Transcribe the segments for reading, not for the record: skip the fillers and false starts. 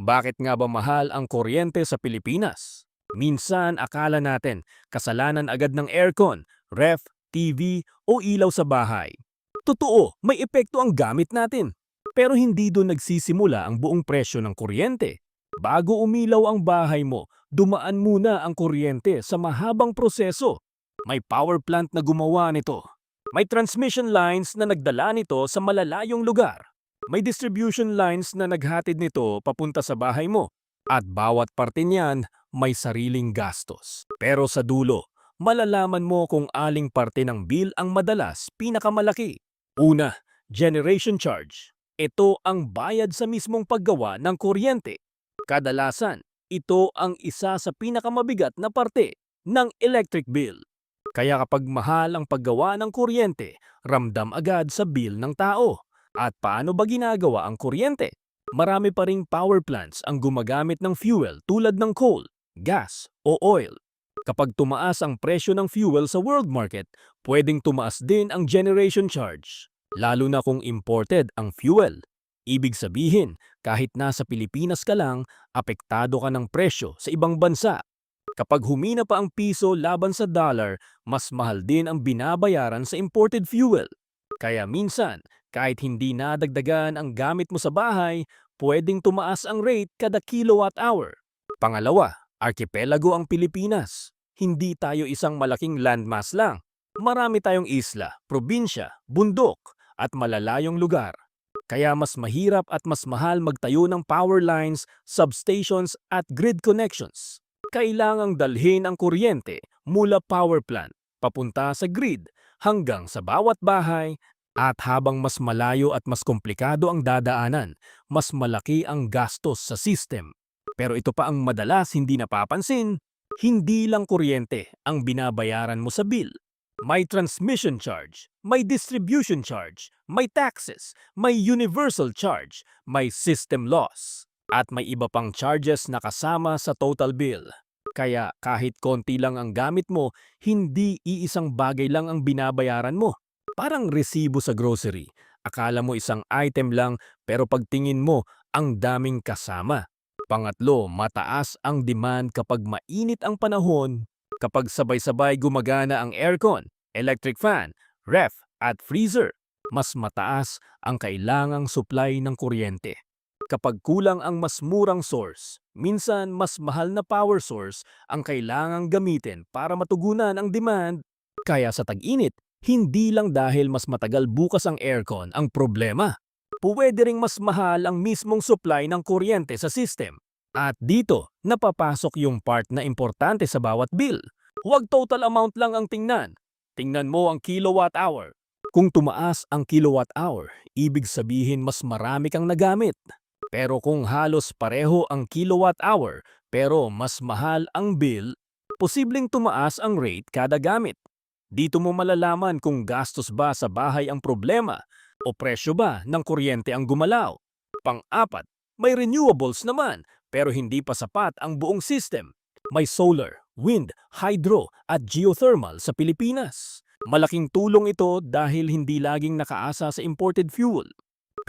Bakit nga ba mahal ang kuryente sa Pilipinas? Minsan akala natin kasalanan agad ng aircon, ref, TV o ilaw sa bahay. Totoo, may epekto ang gamit natin. Pero hindi doon nagsisimula ang buong presyo ng kuryente. Bago umilaw ang bahay mo, dumaan muna ang kuryente sa mahabang proseso. May power plant na gumawa nito. May transmission lines na nagdala nito sa malalayong lugar. May distribution lines na naghatid nito papunta sa bahay mo. At bawat parte niyan may sariling gastos. Pero sa dulo, malalaman mo kung aling parte ng bill ang madalas pinakamalaki. Una, generation charge. Ito ang bayad sa mismong paggawa ng kuryente. Kadalasan, ito ang isa sa pinakamabigat na parte ng electric bill. Kaya kapag mahal ang paggawa ng kuryente, ramdam agad sa bill ng tao. At paano ba ginagawa ang kuryente? Marami pa ring power plants ang gumagamit ng fuel tulad ng coal, gas o oil. Kapag tumaas ang presyo ng fuel sa world market, pwedeng tumaas din ang generation charge. Lalo na kung imported ang fuel. Ibig sabihin, kahit nasa Pilipinas ka lang, apektado ka ng presyo sa ibang bansa. Kapag humina pa ang piso laban sa dollar, mas mahal din ang binabayaran sa imported fuel. Kaya minsan, kahit hindi nadagdagan ang gamit mo sa bahay, pwedeng tumaas ang rate kada kilowatt hour. Pangalawa, archipelago ang Pilipinas. Hindi tayo isang malaking landmass lang. Marami tayong isla, probinsya, bundok, at malalayong lugar. Kaya mas mahirap at mas mahal magtayo ng power lines, substations at grid connections. Kailangang dalhin ang kuryente mula power plant, papunta sa grid, hanggang sa bawat bahay. At habang mas malayo at mas komplikado ang dadaanan, mas malaki ang gastos sa system. Pero ito pa ang madalas hindi napapansin, hindi lang kuryente ang binabayaran mo sa bill. May transmission charge, may distribution charge, may taxes, may universal charge, may system loss, at may iba pang charges na kasama sa total bill. Kaya kahit konti lang ang gamit mo, hindi iisang bagay lang ang binabayaran mo. Parang resibo sa grocery. Akala mo isang item lang pero pagtingin mo ang daming kasama. Pangatlo, mataas ang demand kapag mainit ang panahon. Kapag sabay-sabay gumagana ang aircon, electric fan, ref at freezer, mas mataas ang kailangang supply ng kuryente. Kapag kulang ang mas murang source, minsan mas mahal na power source ang kailangang gamitin para matugunan ang demand. Kaya sa tag-init, hindi lang dahil mas matagal bukas ang aircon ang problema. Pwede ring mas mahal ang mismong supply ng kuryente sa system. At dito, napapasok yung part na importante sa bawat bill. Huwag total amount lang ang tingnan. Tingnan mo ang kilowatt hour. Kung tumaas ang kilowatt hour, ibig sabihin mas marami kang nagamit. Pero kung halos pareho ang kilowatt hour pero mas mahal ang bill, posibleng tumaas ang rate kada gamit. Dito mo malalaman kung gastos ba sa bahay ang problema o presyo ba ng kuryente ang gumalaw. Pang-apat, may renewables naman pero hindi pa sapat ang buong system. May solar, wind, hydro at geothermal sa Pilipinas. Malaking tulong ito dahil hindi laging nakaasa sa imported fuel.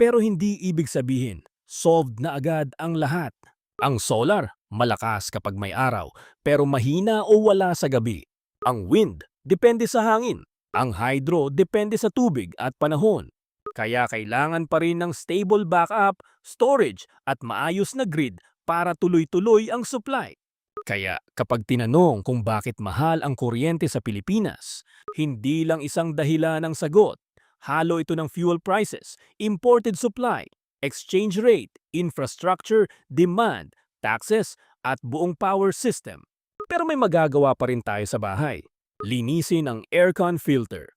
Pero hindi ibig sabihin, solved na agad ang lahat. Ang solar, malakas kapag may araw pero mahina o wala sa gabi. Ang wind, depende sa hangin. Ang hydro, depende sa tubig at panahon. Kaya kailangan pa rin ng stable backup, storage at maayos na grid para tuloy-tuloy ang supply. Kaya kapag tinanong kung bakit mahal ang kuryente sa Pilipinas, hindi lang isang dahilan ang sagot. Halo ito ng fuel prices, imported supply, exchange rate, infrastructure, demand, taxes at buong power system. Pero may magagawa pa rin tayo sa bahay. Linisin ang aircon filter.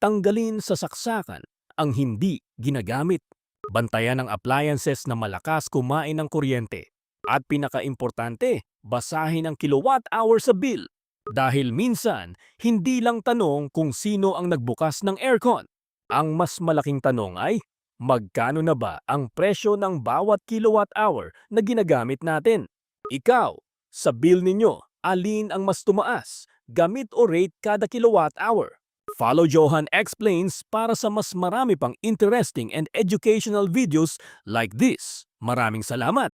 Tanggalin sa saksakan ang hindi ginagamit. Bantayan ang appliances na malakas kumain ng kuryente. At pinaka-importante, basahin ang kilowatt hour sa bill. Dahil minsan, hindi lang tanong kung sino ang nagbukas ng aircon. Ang mas malaking tanong ay, magkano na ba ang presyo ng bawat kilowatt hour na ginagamit natin? Ikaw, sa bill ninyo, alin ang mas tumaas, gamit o rate kada kilowatt hour? Follow Johan Explains para sa mas marami pang interesting and educational videos like this. Maraming salamat!